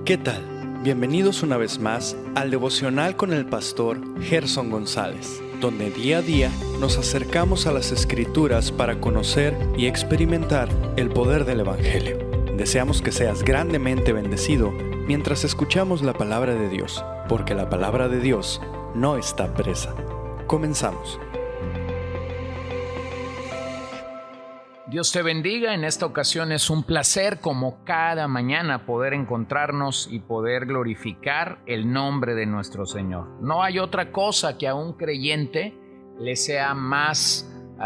¿Qué tal? Bienvenidos una vez más al devocional con el pastor Gerson González, donde día a día nos acercamos a las Escrituras para conocer y experimentar el poder del Evangelio. Deseamos que seas grandemente bendecido mientras escuchamos la palabra de Dios, porque la palabra de Dios no está presa. Comenzamos. Dios te bendiga. En esta ocasión es un placer, como cada mañana, poder encontrarnos y poder glorificar el nombre de nuestro Señor. No hay otra cosa que a un creyente le sea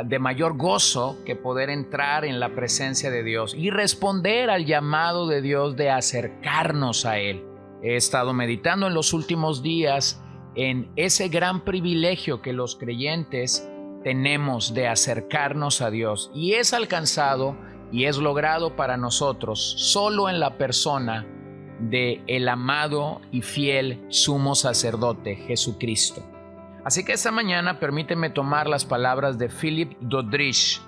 de mayor gozo que poder entrar en la presencia de Dios y responder al llamado de Dios de acercarnos a Él. He estado meditando en los últimos días en ese gran privilegio que los creyentes tenemos de acercarnos a Dios, y es alcanzado y es logrado para nosotros solo en la persona de el amado y fiel sumo sacerdote Jesucristo. Así que esta mañana permíteme tomar las palabras de Philip Doddridge.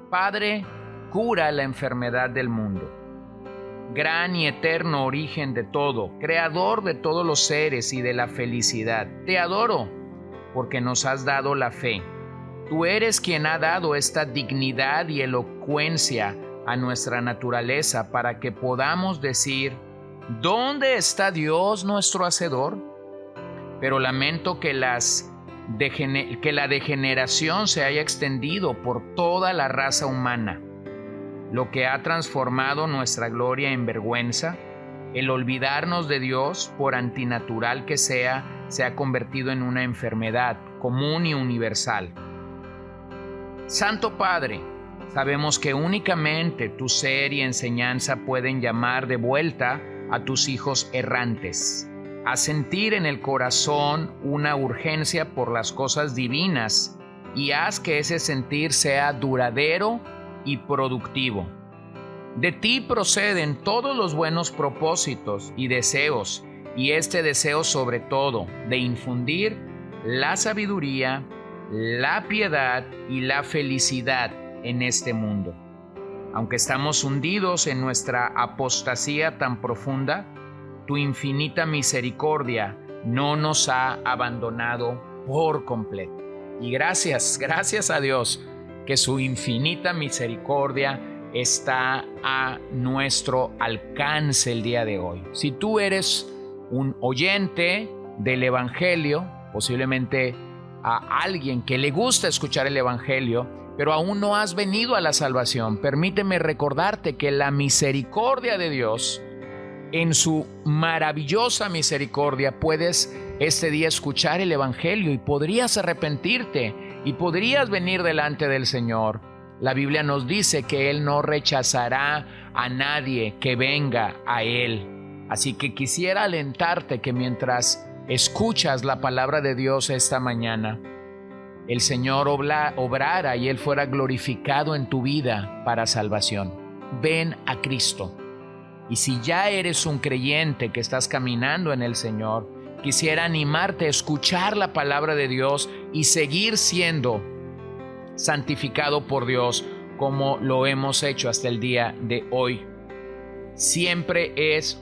Padre, cura la enfermedad del mundo. Gran y eterno origen de todo, creador de todos los seres y de la felicidad, te adoro porque nos has dado la fe. Tú eres quien ha dado esta dignidad y elocuencia a nuestra naturaleza para que podamos decir: ¿dónde está Dios nuestro Hacedor? Pero lamento que la degeneración se haya extendido por toda la raza humana, lo que ha transformado nuestra gloria en vergüenza. El olvidarnos de Dios, por antinatural que sea, se ha convertido en una enfermedad común y universal. Santo Padre, sabemos que únicamente tu ser y enseñanza pueden llamar de vuelta a tus hijos errantes, a sentir en el corazón una urgencia por las cosas divinas, y haz que ese sentir sea duradero y productivo. De ti proceden todos los buenos propósitos y deseos, y este deseo sobre todo de infundir la sabiduría, la piedad y la felicidad en este mundo. Aunque estamos hundidos en nuestra apostasía tan profunda, tu infinita misericordia no nos ha abandonado por completo. Y gracias a Dios que su infinita misericordia está a nuestro alcance el día de hoy. Si tú eres un oyente del Evangelio, posiblemente a alguien que le gusta escuchar el Evangelio, pero aún no has venido a la salvación, permíteme recordarte que la misericordia de Dios, en su maravillosa misericordia, puedes este día escuchar el Evangelio y podrías arrepentirte y podrías venir delante del Señor. La Biblia nos dice que Él no rechazará a nadie que venga a Él. Así que quisiera alentarte que mientras escuchas la palabra de Dios esta mañana, el Señor obrara y Él fuera glorificado en tu vida para salvación. Ven a Cristo. Y si ya eres un creyente que estás caminando en el Señor, quisiera animarte a escuchar la palabra de Dios y seguir siendo santificado por Dios como lo hemos hecho hasta el día de hoy. Siempre es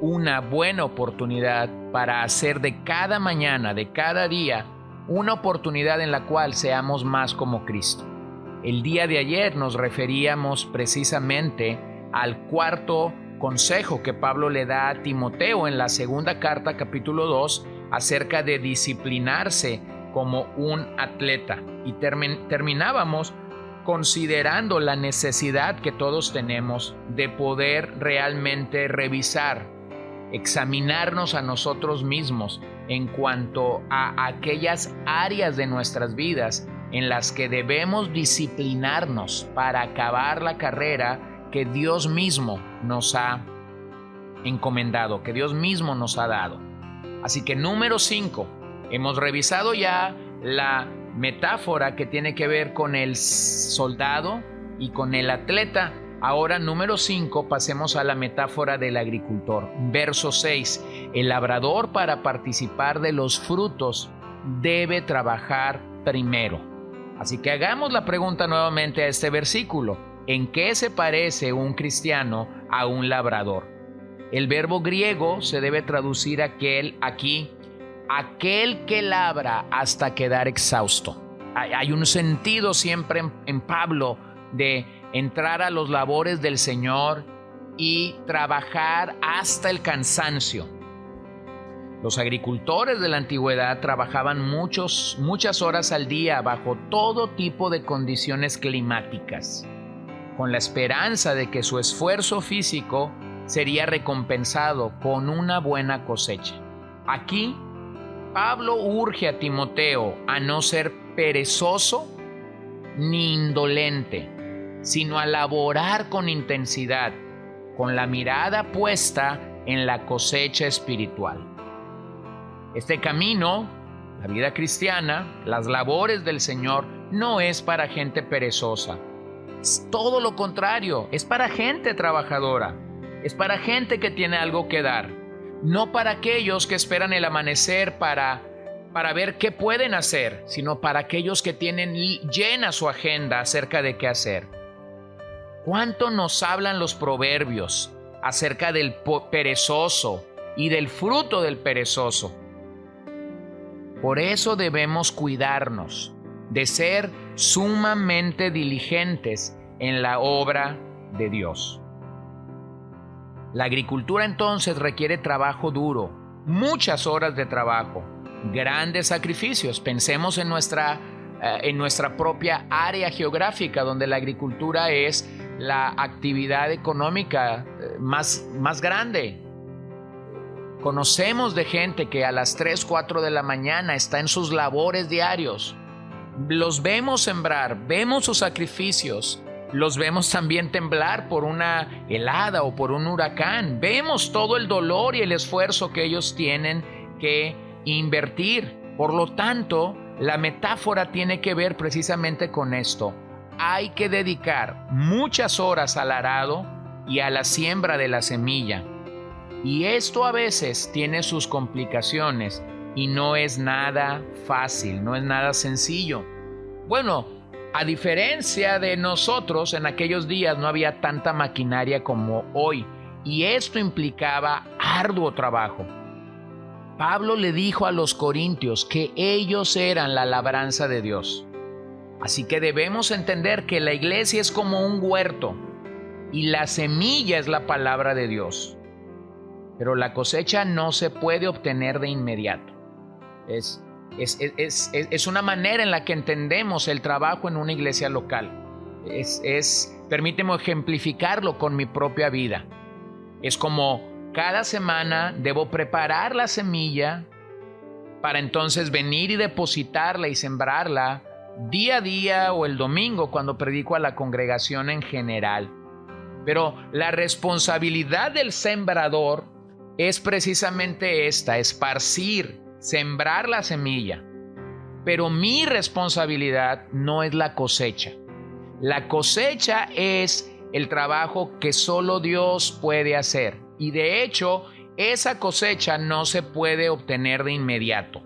una buena oportunidad para hacer de cada mañana, de cada día, una oportunidad en la cual seamos más como Cristo. El día de ayer nos referíamos precisamente al cuarto consejo que Pablo le da a Timoteo en la segunda carta, capítulo 2, acerca de disciplinarse como un atleta. Y terminábamos considerando la necesidad que todos tenemos de poder realmente revisar, examinarnos a nosotros mismos en cuanto a aquellas áreas de nuestras vidas en las que debemos disciplinarnos para acabar la carrera que Dios mismo nos ha encomendado, que Dios mismo nos ha dado. Así que número 5, hemos revisado ya la metáfora que tiene que ver con el soldado y con el atleta. Ahora, número 5, pasemos a la metáfora del agricultor. Verso 6, el labrador, para participar de los frutos debe trabajar primero. Así que hagamos la pregunta nuevamente a este versículo: ¿en qué se parece un cristiano a un labrador? El verbo griego se debe traducir aquel que labra hasta quedar exhausto. Hay un sentido siempre en Pablo de entrar a los labores del Señor y trabajar hasta el cansancio. Los agricultores de la antigüedad trabajaban muchas horas al día bajo todo tipo de condiciones climáticas, con la esperanza de que su esfuerzo físico sería recompensado con una buena cosecha. Aquí, Pablo urge a Timoteo a no ser perezoso ni indolente, sino a laborar con intensidad, con la mirada puesta en la cosecha espiritual. Este camino, la vida cristiana, las labores del Señor, no es para gente perezosa. Es todo lo contrario, es para gente trabajadora, es para gente que tiene algo que dar, no para aquellos que esperan el amanecer para ver qué pueden hacer, sino para aquellos que tienen llena su agenda acerca de qué hacer. ¿Cuánto nos hablan los proverbios acerca del perezoso y del fruto del perezoso? Por eso debemos cuidarnos de ser sumamente diligentes en la obra de Dios. La agricultura entonces requiere trabajo duro, muchas horas de trabajo, grandes sacrificios. Pensemos en nuestra propia área geográfica, donde la agricultura es la actividad económica más grande. Conocemos de gente que a las 3, 4 de la mañana está en sus labores diarios. Los vemos sembrar, vemos sus sacrificios, los vemos también temblar por una helada o por un huracán. Vemos todo el dolor y el esfuerzo que ellos tienen que invertir. Por lo tanto, la metáfora tiene que ver precisamente con esto. Hay que dedicar muchas horas al arado y a la siembra de la semilla. Y esto a veces tiene sus complicaciones y no es nada fácil, no es nada sencillo. Bueno, a diferencia de nosotros, en aquellos días no había tanta maquinaria como hoy, y esto implicaba arduo trabajo. Pablo le dijo a los corintios que ellos eran la labranza de Dios. Así que debemos entender que la iglesia es como un huerto y la semilla es la palabra de Dios. Pero la cosecha no se puede obtener de inmediato. Es una manera en la que entendemos el trabajo en una iglesia local. Permíteme ejemplificarlo con mi propia vida. Es como cada semana debo preparar la semilla para entonces venir y depositarla y sembrarla día a día o el domingo cuando predico a la congregación en general. Pero la responsabilidad del sembrador es precisamente esta: esparcir, sembrar la semilla. Pero mi responsabilidad no es la cosecha. La cosecha es el trabajo que solo Dios puede hacer. Y de hecho, esa cosecha no se puede obtener de inmediato.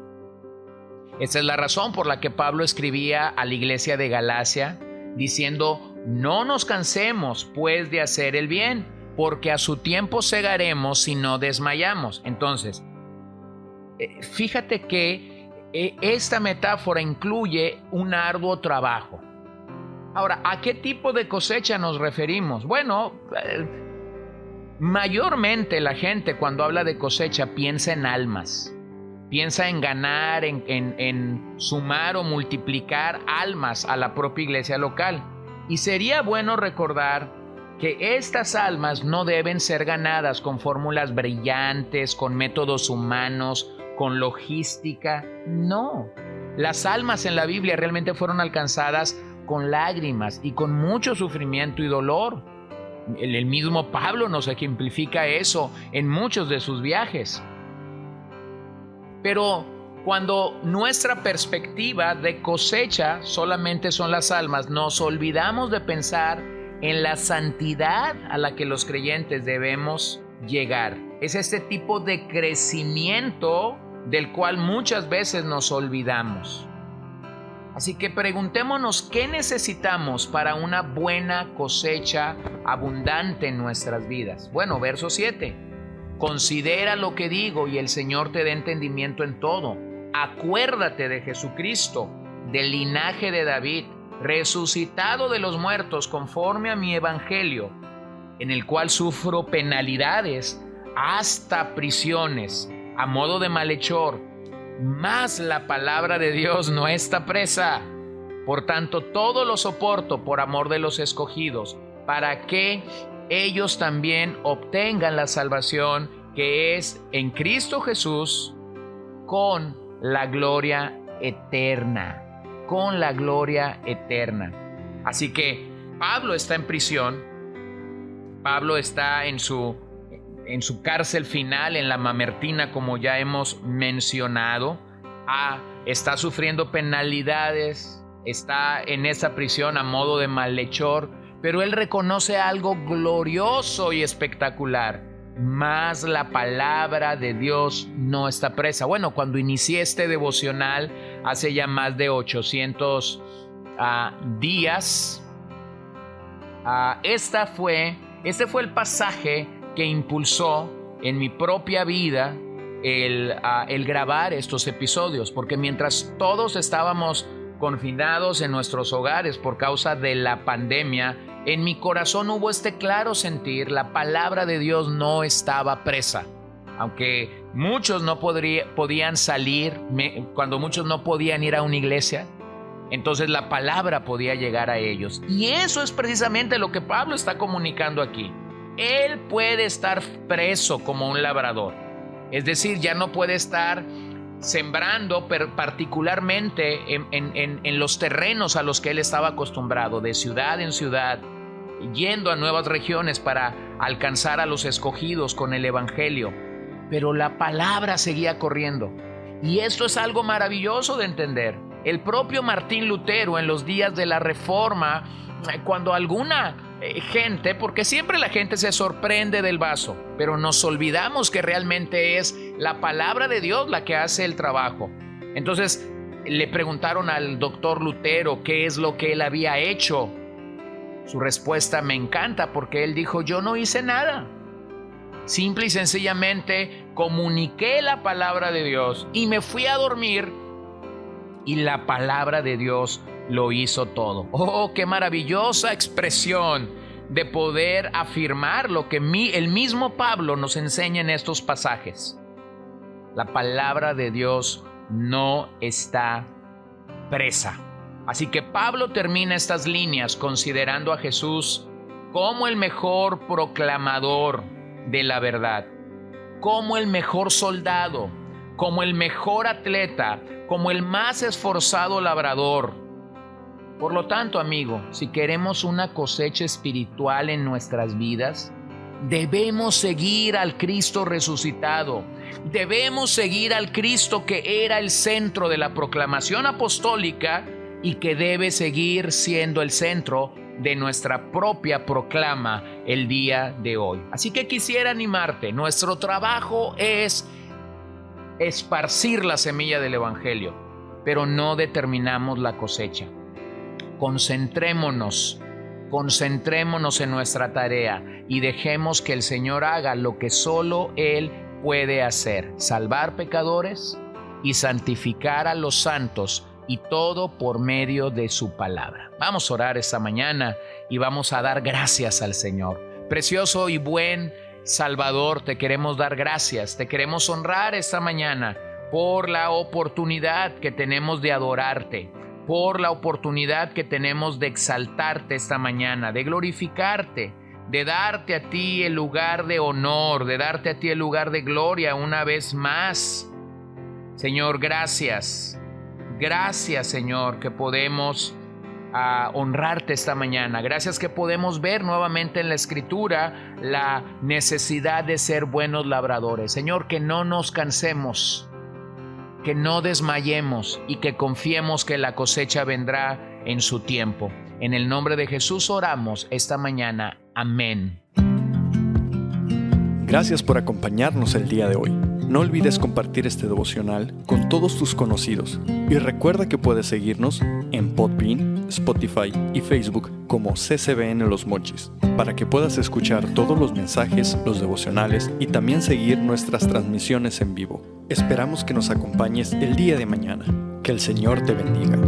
Esa es la razón por la que Pablo escribía a la iglesia de Galacia diciendo: no nos cansemos pues de hacer el bien, porque a su tiempo segaremos si no desmayamos. Entonces, fíjate que esta metáfora incluye un arduo trabajo. Ahora, ¿a qué tipo de cosecha nos referimos? Bueno, mayormente la gente cuando habla de cosecha piensa en almas. Piensa en ganar, en sumar o multiplicar almas a la propia iglesia local. Y sería bueno recordar que estas almas no deben ser ganadas con fórmulas brillantes, con métodos humanos, con logística. No. Las almas en la Biblia realmente fueron alcanzadas con lágrimas y con mucho sufrimiento y dolor. El mismo Pablo nos ejemplifica eso en muchos de sus viajes. Pero cuando nuestra perspectiva de cosecha solamente son las almas, nos olvidamos de pensar en la santidad a la que los creyentes debemos llegar. Es este tipo de crecimiento del cual muchas veces nos olvidamos. Así que preguntémonos qué necesitamos para una buena cosecha abundante en nuestras vidas. Bueno, verso 7. Considera lo que digo y el Señor te dé entendimiento en todo. Acuérdate de Jesucristo, del linaje de David, resucitado de los muertos conforme a mi evangelio, en el cual sufro penalidades, hasta prisiones, a modo de malhechor. Mas la palabra de Dios no está presa. Por tanto, todo lo soporto por amor de los escogidos, para que ellos también obtengan la salvación que es en Cristo Jesús con la gloria eterna. Con la gloria eterna. Así que Pablo está en prisión. Pablo está en su cárcel final, en la Mamertina, como ya hemos mencionado. Está sufriendo penalidades, está en esa prisión a modo de malhechor, pero él reconoce algo glorioso y espectacular. Mas la palabra de Dios no está presa. Bueno, cuando inicié este devocional hace ya más de 800 días, este fue el pasaje que impulsó en mi propia vida el grabar estos episodios, porque mientras todos estábamos confinados en nuestros hogares por causa de la pandemia, en mi corazón hubo este claro sentir: la palabra de Dios no estaba presa. Aunque muchos no podían salir, cuando muchos no podían ir a una iglesia, entonces la palabra podía llegar a ellos. Y eso es precisamente lo que Pablo está comunicando aquí. Él puede estar preso como un labrador. Es decir, ya no puede estar sembrando particularmente en los terrenos a los que él estaba acostumbrado, de ciudad en ciudad, yendo a nuevas regiones para alcanzar a los escogidos con el evangelio. Pero la palabra seguía corriendo. Y esto es algo maravilloso de entender. El propio Martín Lutero, en los días de la Reforma, cuando alguna gente, porque siempre la gente se sorprende del vaso, pero nos olvidamos que realmente es la palabra de Dios la que hace el trabajo. Entonces le preguntaron al doctor Lutero qué es lo que él había hecho. Su respuesta me encanta, porque él dijo: yo no hice nada. Simple y sencillamente comuniqué la palabra de Dios y me fui a dormir, y la palabra de Dios lo hizo todo. ¡Oh, qué maravillosa expresión de poder afirmar lo que el mismo Pablo nos enseña en estos pasajes! La palabra de Dios no está presa. Así que Pablo termina estas líneas considerando a Jesús como el mejor proclamador de la verdad, como el mejor soldado, como el mejor atleta, como el más esforzado labrador. Por lo tanto, amigo, si queremos una cosecha espiritual en nuestras vidas, debemos seguir al Cristo resucitado. Debemos seguir al Cristo que era el centro de la proclamación apostólica y que debe seguir siendo el centro de nuestra propia proclama el día de hoy. Así que quisiera animarte. Nuestro trabajo es esparcir la semilla del evangelio, pero no determinamos la cosecha. Concentrémonos en nuestra tarea y dejemos que el Señor haga lo que solo Él puede hacer: salvar pecadores y santificar a los santos, y todo por medio de su palabra. Vamos a orar esta mañana y vamos a dar gracias al Señor. Precioso y buen Salvador, te queremos dar gracias, te queremos honrar esta mañana por la oportunidad que tenemos de adorarte, por la oportunidad que tenemos de exaltarte esta mañana, de glorificarte, de darte a ti el lugar de honor, de darte a ti el lugar de gloria una vez más. Señor, gracias. Gracias, Señor, que podemos honrarte esta mañana. Gracias que podemos ver nuevamente en la Escritura la necesidad de ser buenos labradores. Señor, que no nos cansemos, que no desmayemos y que confiemos que la cosecha vendrá en su tiempo. En el nombre de Jesús oramos esta mañana. Amén. Gracias por acompañarnos el día de hoy. No olvides compartir este devocional con todos tus conocidos y recuerda que puedes seguirnos en Podbean, Spotify y Facebook como CCBN Los Mochis, para que puedas escuchar todos los mensajes, los devocionales y también seguir nuestras transmisiones en vivo. Esperamos que nos acompañes el día de mañana. Que el Señor te bendiga.